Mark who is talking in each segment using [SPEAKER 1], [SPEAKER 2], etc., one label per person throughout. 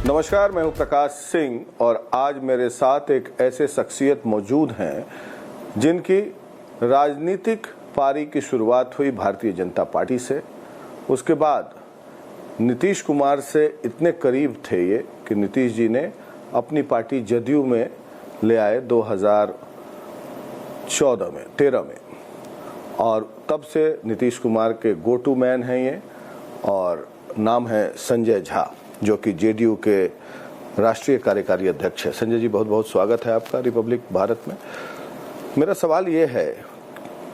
[SPEAKER 1] नमस्कार, मैं हूं प्रकाश सिंह और आज मेरे साथ एक ऐसे शख्सियत मौजूद हैं जिनकी राजनीतिक पारी की शुरुआत हुई भारतीय जनता पार्टी से। उसके बाद नीतीश कुमार से इतने करीब थे ये कि नीतीश जी ने अपनी पार्टी जदयू में ले आए 2013 में और तब से नीतीश कुमार के गो टू मैन हैं ये। और नाम है संजय झा, जो कि जेडीयू के राष्ट्रीय कार्यकारी अध्यक्ष है। संजय जी, बहुत बहुत स्वागत है आपका रिपब्लिक भारत में। मेरा सवाल ये है,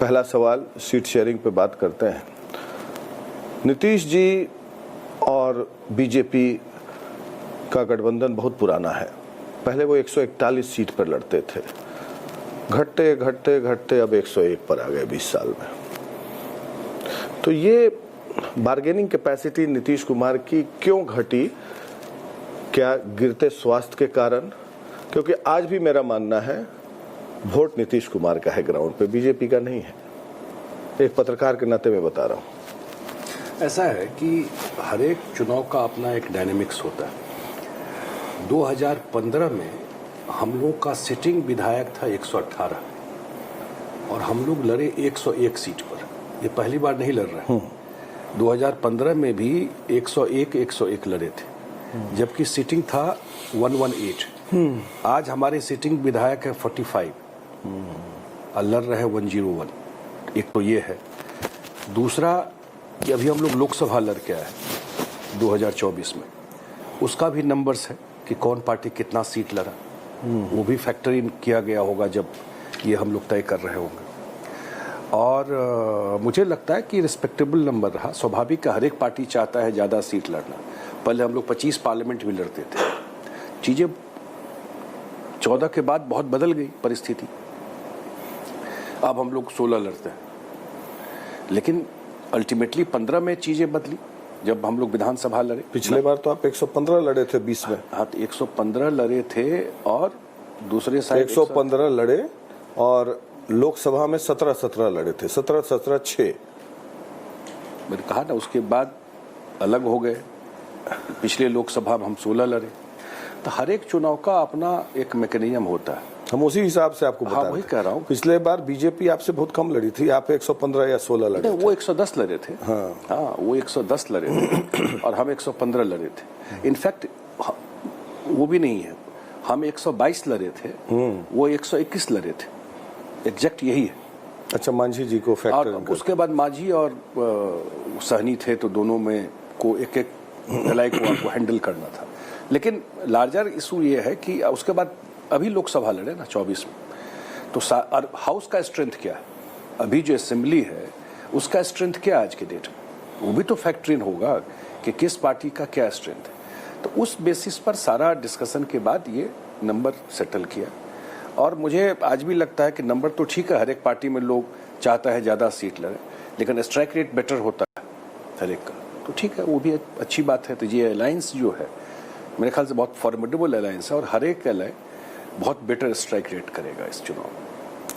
[SPEAKER 1] पहला सवाल सीट शेयरिंग पे बात करते हैं। नीतीश जी और बीजेपी का गठबंधन बहुत पुराना है। पहले वो 141 सीट पर लड़ते थे, घटते घटते घटते अब 101 पर आ गए 20 साल में। तो ये बार्गेनिंग कैपेसिटी नीतीश कुमार की क्यों घटी? क्या गिरते स्वास्थ्य के कारण? क्योंकि आज भी मेरा मानना है वोट नीतीश कुमार का है ग्राउंड पे, बीजेपी का नहीं है। एक पत्रकार के नाते में बता रहा हूं।
[SPEAKER 2] ऐसा है कि हर एक चुनाव का अपना एक डायनेमिक्स होता है। 2015 में हम लोग का सिटिंग विधायक था 118 और हम लोग लड़े 101 सीट पर। ये पहली बार नहीं लड़ रहे हैं। 2015 में भी 101 लड़े थे, जबकि सीटिंग था 118। आज हमारे सीटिंग विधायक है 45 और लड़ रहे हैं 101। एक तो ये है। दूसरा कि अभी हम लोग लोकसभा लड़ के आए 2024 में, उसका भी नंबर्स है कि कौन पार्टी कितना सीट लड़ा। वो भी फैक्टर इन किया गया होगा जब ये हम लोग तय कर रहे होंगे। और मुझे लगता है कि रिस्पेक्टेबल नंबर रहा। स्वाभाविक है, हर एक पार्टी चाहता है ज़्यादा सीट लड़ना। पहले हम लोग 25 पार्लियामेंट भी लड़ते थे। चीज़ें 14 के बाद बहुत बदल गई परिस्थिति। अब हम लोग 16 लड़ते हैं, लेकिन अल्टीमेटली 15 में चीज़ें बदली जब हम लोग विधानसभा लड़े।
[SPEAKER 1] पिछले बार तो आप 115 लड़े थे 20 में।
[SPEAKER 2] हाँ, तो 115 लड़े थे और दूसरे साइड
[SPEAKER 1] 115 लड़े और लोकसभा में 17 लड़े थे। 17 6।
[SPEAKER 2] मैंने कहा ना, उसके बाद अलग हो गए। पिछले लोकसभा में हम 16 लड़े। तो हर एक चुनाव का अपना एक मैकेनिज्म होता है।
[SPEAKER 1] हम उसी हिसाब से आपको बता
[SPEAKER 2] रहे हैं। वही कह रहा हूँ।
[SPEAKER 1] पिछले बार बीजेपी आपसे बहुत कम लड़ी थी, आप 115 या 16 लड़े थे।
[SPEAKER 2] वो 110 लड़े थे। हाँ, वो 110 लड़े थे और हम 115 लड़े थे। इनफैक्ट वो भी नहीं है, हम 122 लड़े थे, वो 121 लड़े थे। एग्जैक्ट यही है।
[SPEAKER 1] अच्छा, मांझी जी को फैक्टर
[SPEAKER 2] और उसके बाद मांझी और सहनी थे, तो दोनों में को एक एक ढलाई को आपको हैंडल करना था। लेकिन लार्जर इशू ये है कि उसके बाद अभी लोकसभा लड़े ना 24 में, तो हाउस का स्ट्रेंथ क्या है? अभी जो असेंबली है उसका स्ट्रेंथ क्या है आज के डेट में? वो भी तो फैक्टर इन होगा कि किस पार्टी का क्या स्ट्रेंथ है। तो उस बेसिस पर सारा डिस्कशन के बाद ये नंबर सेटल किया। और मुझे आज भी लगता है कि नंबर तो ठीक है, हर एक पार्टी में लोग चाहता है ज़्यादा सीट लड़े, लेकिन स्ट्राइक रेट बेटर होता है हर एक का, तो ठीक है, वो भी अच्छी बात है। तो ये अलायंस जो है मेरे ख्याल से बहुत फॉर्मिडेबल अलायंस है और हर एक अलाय बहुत बेटर स्ट्राइक रेट करेगा इस चुनाव में।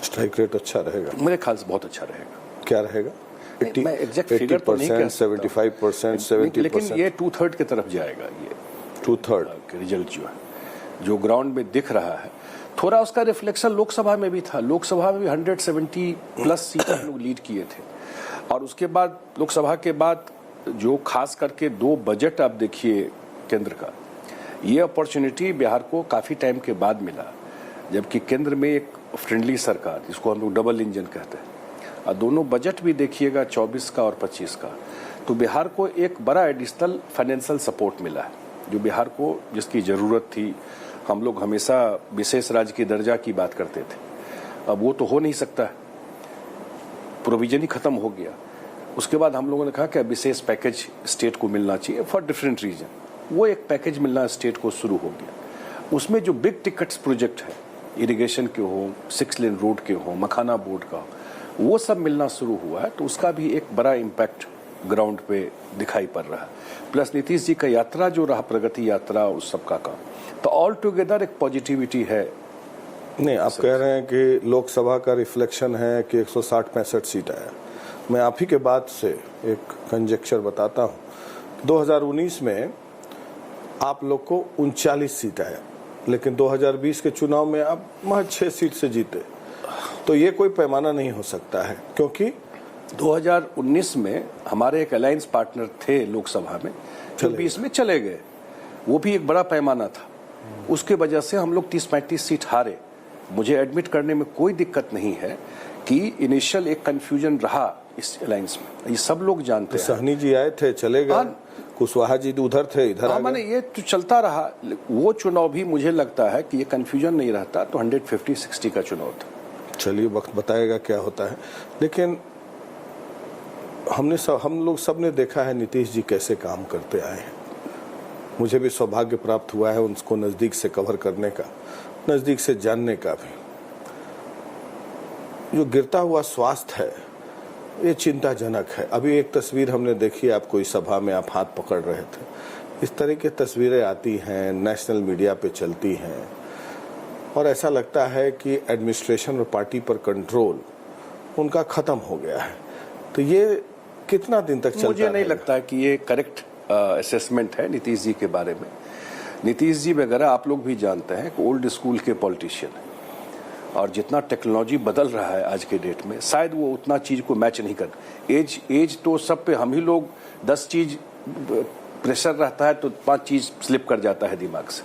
[SPEAKER 1] स्ट्राइक रेट अच्छा रहेगा मेरे
[SPEAKER 2] ख्याल से, बहुत अच्छा रहेगा।
[SPEAKER 1] क्या रहेगा?
[SPEAKER 2] मैं एग्जैक्ट फिगर तो नहीं कह सकता,
[SPEAKER 1] 75%, 70%,
[SPEAKER 2] लेकिन ये 2/3 की तरफ जाएगा। ये
[SPEAKER 1] 2/3
[SPEAKER 2] रिजल्ट जो है, जो ग्राउंड में दिख रहा है, थोड़ा उसका रिफ्लेक्शन लोकसभा में भी था। लोकसभा में भी 170 प्लस सीट हम लोग लीड किए थे। और उसके बाद लोकसभा के बाद जो खास करके 2 बजट आप देखिए केंद्र का, ये अपॉर्चुनिटी बिहार को काफ़ी टाइम के बाद मिला, जबकि केंद्र में एक फ्रेंडली सरकार, जिसको हम लोग डबल इंजन कहते हैं, और दोनों बजट भी देखिएगा 24 का और 25 का, तो बिहार को एक बड़ा एडिशनल फाइनेंशियल सपोर्ट मिला है, जो बिहार को जिसकी ज़रूरत थी। हम लोग हमेशा विशेष राज्य की दर्जा की बात करते थे, अब वो तो हो नहीं सकता, प्रोविजन ही खत्म हो गया। उसके बाद हम लोगों ने कहा कि विशेष पैकेज स्टेट को मिलना चाहिए फॉर डिफरेंट रीजन। वो एक पैकेज मिलना स्टेट को शुरू हो गया। उसमें जो बिग टिकट्स प्रोजेक्ट है, इरिगेशन के हो, 6 लेन रोड के हो, मखाना बोर्ड का, वो सब मिलना शुरू हुआ है। तो उसका भी एक बड़ा इम्पैक्ट ग्राउंड पे दिखाई पड़ रहा है। प्लस नीतीश जी का यात्रा जो रहा, प्रगति यात्रा, उस सब का काम, तो ऑल टुगेदर एक पॉजिटिविटी है।
[SPEAKER 1] नहीं, आप कह रहे हैं कि लोकसभा का रिफ्लेक्शन है कि 160-65 सीट आया। मैं आप ही के बात से एक कंजेक्चर बताता हूँ। 2019 में आप लोग को 39 सीट आया, लेकिन 2020 के चुनाव में आप महज 6 सीट से जीते। तो ये कोई पैमाना नहीं हो सकता है, क्योंकि
[SPEAKER 2] 2019 में हमारे एक अलायंस पार्टनर थे लोकसभा में जो 20 में चले गए, वो भी एक बड़ा पैमाना था। उसके वजह से हम लोग 30-35 सीट हारे। मुझे एडमिट करने में कोई दिक्कत नहीं है कि इनिशियल एक कंफ्यूजन रहा इस अलायंस में, ये सब लोग जानते हैं।
[SPEAKER 1] सहनी जी आए थे, चले गए, कुशवाहा जी उधर थे, इधर आ गए।
[SPEAKER 2] मैंने ये तो चलता रहा। वो चुनाव भी मुझे लगता है कि ये कंफ्यूजन नहीं रहता तो 150-60 का चुनाव था।
[SPEAKER 1] चलिए, वक्त बताएगा क्या होता है। लेकिन हम लोग सब ने देखा है नीतीश जी कैसे काम करते आए हैं। मुझे भी सौभाग्य प्राप्त हुआ है उनको नज़दीक से कवर करने का, नज़दीक से जानने का भी। जो गिरता हुआ स्वास्थ्य है ये चिंताजनक है। अभी एक तस्वीर हमने देखी, आप कोई सभा में आप हाथ पकड़ रहे थे। इस तरह की तस्वीरें आती हैं, नेशनल मीडिया पे चलती हैं, और ऐसा लगता है कि एडमिनिस्ट्रेशन और पार्टी पर कंट्रोल उनका ख़त्म हो गया है। तो ये कितना दिन तक चलता
[SPEAKER 2] मुझे नहीं
[SPEAKER 1] रहेगा?
[SPEAKER 2] लगता है कि ये करेक्ट असेसमेंट है नीतीश जी के बारे में। नीतीश जी वगैरह आप लोग भी जानते हैं कि ओल्ड स्कूल के पॉलिटिशियन हैं, और जितना टेक्नोलॉजी बदल रहा है आज के डेट में, शायद वो उतना चीज को मैच नहीं कर। एज तो सब पे, हम ही लोग 10 चीज प्रेशर रहता है तो 5 चीज स्लिप कर जाता है दिमाग से।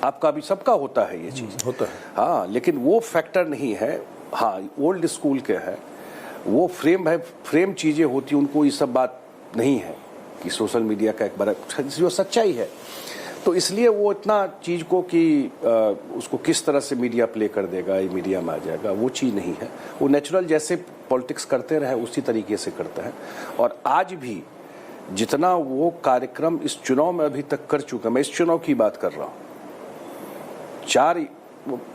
[SPEAKER 2] आपका भी, सबका होता है ये चीज,
[SPEAKER 1] होता है।
[SPEAKER 2] हाँ, लेकिन वो फैक्टर नहीं है। हाँ, ओल्ड स्कूल के है, वो फ्रेम है, फ्रेम चीजें होती, उनको ये सब बात नहीं है कि सोशल मीडिया का एक बड़ा जो सच्चाई है। तो इसलिए वो इतना चीज को कि उसको किस तरह से मीडिया प्ले कर देगा, ये मीडिया में आ जाएगा, वो चीज नहीं है। वो नेचुरल जैसे पॉलिटिक्स करते रहे उसी तरीके से करता है। और आज भी जितना वो कार्यक्रम इस चुनाव में अभी तक कर चुका, मैं इस चुनाव की बात कर रहा हूँ, 4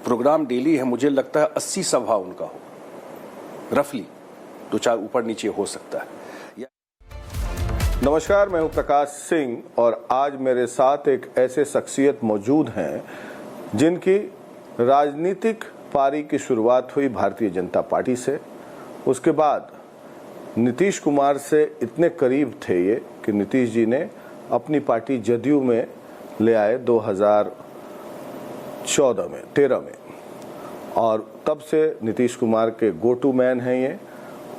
[SPEAKER 2] प्रोग्राम डेली है, मुझे लगता है 80 सभा उनका हो, रफली 2-4 ऊपर नीचे हो सकता है।
[SPEAKER 1] नमस्कार, मैं हूं प्रकाश सिंह, और आज मेरे साथ एक ऐसे शख्सियत मौजूद हैं जिनकी राजनीतिक पारी की शुरुआत हुई भारतीय जनता पार्टी से। उसके बाद नीतीश कुमार से इतने करीब थे ये कि नीतीश जी ने अपनी पार्टी जदयू में ले आए 2013 में, और तब से नीतीश कुमार के गो टू मैन हैं ये,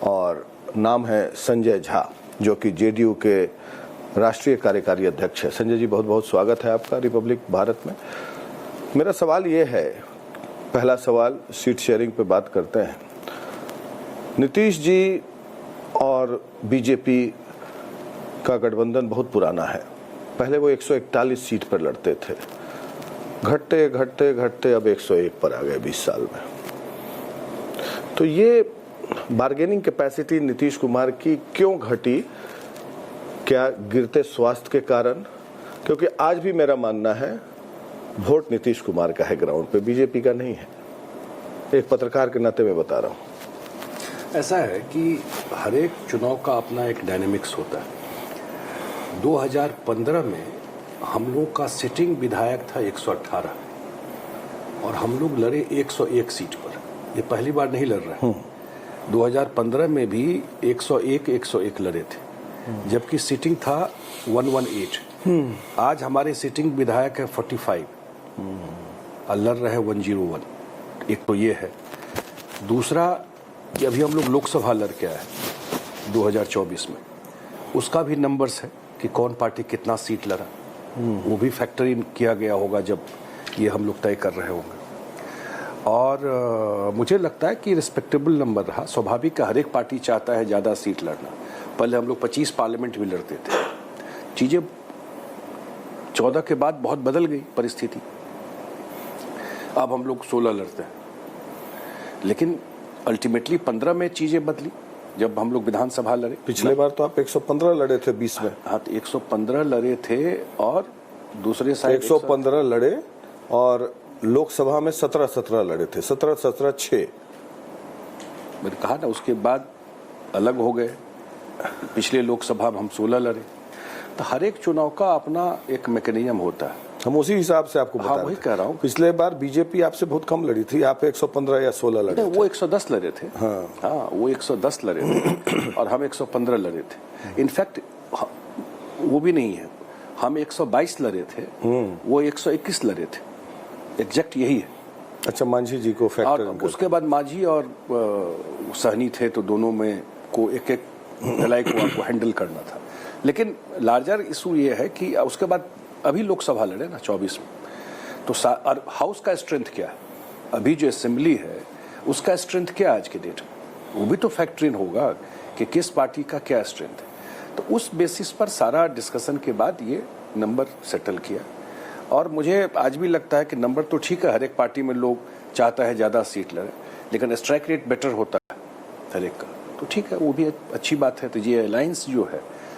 [SPEAKER 1] और नाम है संजय झा, जो कि जेडीयू के राष्ट्रीय कार्यकारी अध्यक्ष है। संजय जी, बहुत बहुत स्वागत है आपका रिपब्लिक भारत में। मेरा सवाल ये है, पहला सवाल, सीट शेयरिंग पे बात करते हैं। नीतीश जी और बीजेपी का गठबंधन बहुत पुराना है। पहले वो 141 सीट पर लड़ते थे, घटते घटते घटते अब 101 पर आ गए 20 साल में। तो ये बार्गेनिंग कैपेसिटी नीतीश कुमार की क्यों घटी? क्या गिरते स्वास्थ्य के कारण? क्योंकि आज भी मेरा मानना है वोट नीतीश कुमार का है ग्राउंड पे, बीजेपी का नहीं है। एक पत्रकार के नाते मैं बता रहा हूं।
[SPEAKER 2] ऐसा है कि हर एक चुनाव का अपना एक डायनेमिक्स होता है। 2015 में हम लोग का सिटिंग विधायक था 118, और हम लोग लड़े 101 सीट पर। ये पहली बार नहीं लड़ रहे हैं। 2015 में भी 101 लड़े थे, जबकि सीटिंग था 118। आज हमारे सीटिंग विधायक है 45 और लड़ रहे हैं 101। एक तो ये है। दूसरा कि अभी हम लोग लोकसभा लड़ के आए 2024 में, उसका भी नंबर्स है कि कौन पार्टी कितना सीट लड़ा, वो भी फैक्टर इन किया गया होगा जब ये हम लोग तय कर रहे होंगे। और मुझे लगता है कि रिस्पेक्टेबल नंबर रहा। स्वाभाविक है, हर एक पार्टी चाहता है ज़्यादा सीट लड़ना। पहले हम लोग 25 पार्लियामेंट भी लड़ते थे। चीज़ें 14 के बाद बहुत बदल गई परिस्थिति, अब हम लोग 16 लड़ते हैं। लेकिन अल्टीमेटली 15 में चीज़ें बदली जब हम लोग विधानसभा लड़े।
[SPEAKER 1] पिछले बार तो आप 115 लड़े थे 20 में।
[SPEAKER 2] हाँ, तो 115 लड़े थे, और दूसरे साइड
[SPEAKER 1] 115 लड़े, और लोकसभा में 17 लड़े थे, 17 6।
[SPEAKER 2] मैंने कहा ना, उसके बाद अलग हो गए। पिछले लोकसभा में हम 16 लड़े। तो हर एक चुनाव का अपना एक मैकेनिज्म होता है।
[SPEAKER 1] हम उसी हिसाब से आपको बता
[SPEAKER 2] हाँ, वही कह रहा हूँ।
[SPEAKER 1] पिछले बार बीजेपी आपसे बहुत कम लड़ी थी, आप 115 या 16 लड़े थे।
[SPEAKER 2] वो 110 लड़े थे। हाँ, वो 110 लड़े थे और हम 115 लड़े थे। इनफैक्ट वो भी नहीं है, हम 122 लड़े थे, वो 121 लड़े थे, एग्जैक्ट यही है।
[SPEAKER 1] अच्छा, मांझी जी को फैक्टर
[SPEAKER 2] और उसके बाद मांझी और सहनी थे, तो दोनों में को एक एक ढलाई को आपको हैंडल करना था। लेकिन लार्जर इशू ये है कि उसके बाद अभी लोकसभा लड़े ना 24 में, तो और हाउस का स्ट्रेंथ क्या है, अभी जो असेंबली है उसका स्ट्रेंथ क्या है आज के डेट में, वो भी तो फैक्टर इन होगा कि किस पार्टी का क्या स्ट्रेंथ है। तो उस बेसिस पर सारा डिस्कशन के बाद ये नंबर सेटल किया। और मुझे आज भी लगता है कि नंबर तो ठीक है, हर एक पार्टी में लोग चाहता है ज़्यादा सीट लड़े, लेकिन स्ट्राइक रेट बेटर होता है हर एक का, तो ठीक है, वो भी अच्छी बात है। तो ये अलायंस जो है